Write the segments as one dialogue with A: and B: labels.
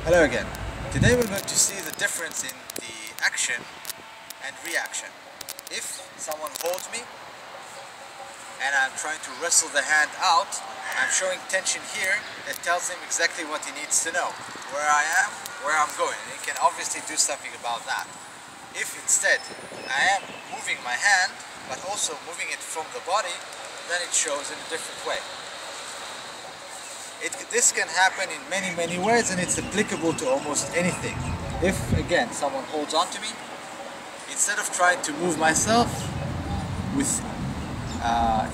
A: Hello again. Today we're going to see the difference in the action and reaction. If someone holds me and I'm trying to wrestle the hand out, I'm showing tension here that tells him exactly what he needs to know. Where I am, where I'm going. And he can obviously do something about that. If instead I am moving my hand, but also moving it from the body, then it shows in a different way. This can happen in many ways, and it's applicable to almost anything. If, again, someone holds on to me, instead of trying to move myself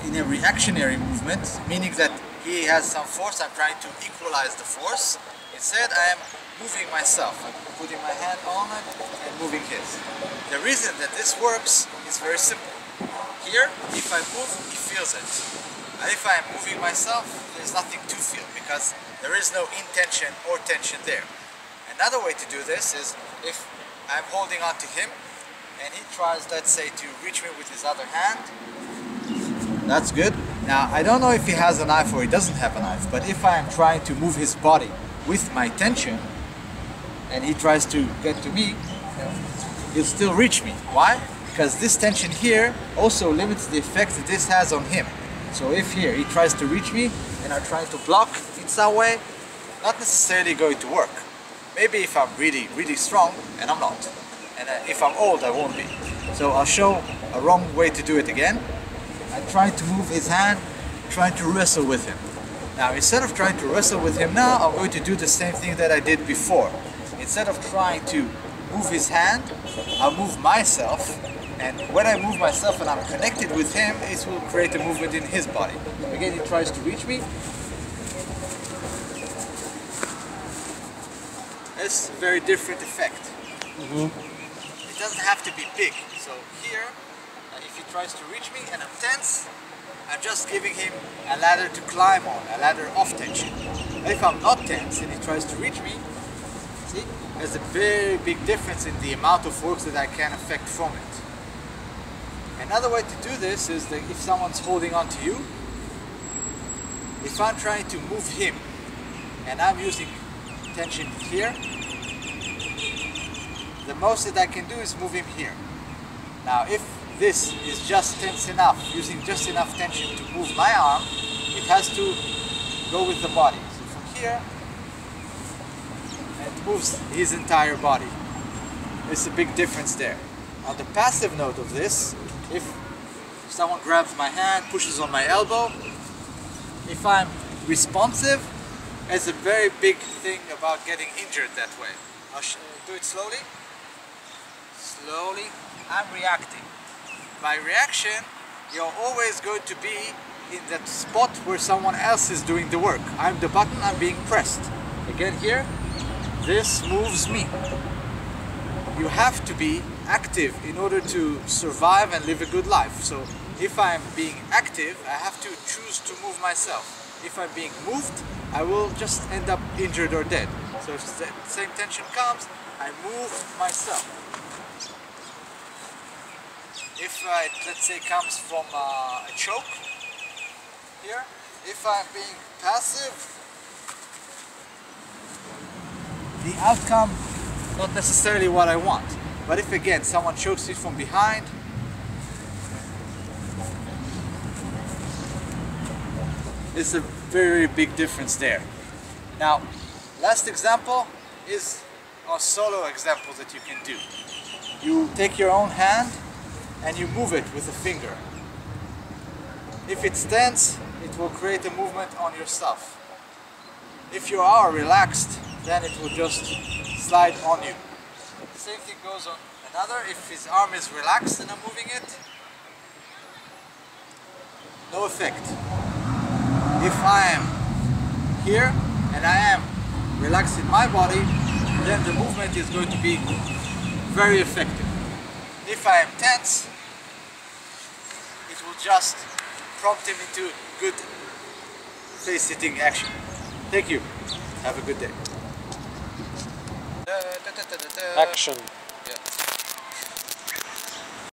A: in a reactionary movement, meaning that he has some force, I'm trying to equalize the force. Instead, I am moving myself. I'm putting my hand on it and moving his. The reason that this works is very simple. Here, if I move, he feels it. And if I am moving myself, there's nothing to feel because there is no intention or tension there. Another way to do this is if I'm holding on to him and he tries, let's say, to reach me with his other hand. That's good. Now, I don't know if he has a knife or he doesn't have a knife, but if I am trying to move his body with my tension and he tries to get to me, he'll still reach me. Why? Because this tension here also limits the effect that this has on him. So if here he tries to reach me and I'm trying to block in some way, not necessarily going to work. Maybe if I'm really strong, and I'm not. And if I'm old, I won't be. So I'll show a wrong way to do it again. I'm trying to move his hand, trying to wrestle with him. Now instead of trying to wrestle with him now, I'm going to do the same thing that I did before. Instead of trying to move his hand, I'll move myself. And when I move myself and I'm connected with him, it will create a movement in his body. Again, he tries to reach me. It's a very different effect. It doesn't have to be big. So here, if he tries to reach me and I'm tense, I'm just giving him a ladder to climb on, a ladder of tension. But if I'm not tense and he tries to reach me, see, there's a very big difference in the amount of force that I can affect from it. Another way to do this is that if someone's holding on to you, if I'm trying to move him and I'm using tension here, the most that I can do is move him here. Now if this is just tense enough, using just enough tension to move my arm, it has to go with the body. So from here, it moves his entire body. There's a big difference there. On the passive note of this, if someone grabs my hand, pushes on my elbow, if I'm responsive, it's a very big thing about getting injured that way. I'll do it slowly. Slowly, I'm reacting. By reaction, you're always going to be in that spot where someone else is doing the work. I'm the button, I'm being pressed. Again here, this moves me. You have to be active in order to survive and live a good life. So if I'm being active, I have to choose to move myself. If I'm being moved, I will just end up injured or dead. So if the same tension comes, I move myself. If it, let's say, comes from a choke here, if I'm being passive, the outcome not necessarily what I want. But if again someone chokes me from behind, it's a very big difference there. Now, last example is a solo example that you can do. You take your own hand and you move it with a finger. If it's tense, it will create a movement on yourself. If you are relaxed, then it will just slide on you. The same thing goes on another. If his arm is relaxed and I'm moving it, no effect. If I am here and I am relaxed in my body, then the movement is going to be very effective. If I am tense, it will just prompt him into good face-sitting action. Thank you. Have a good day.
B: Action.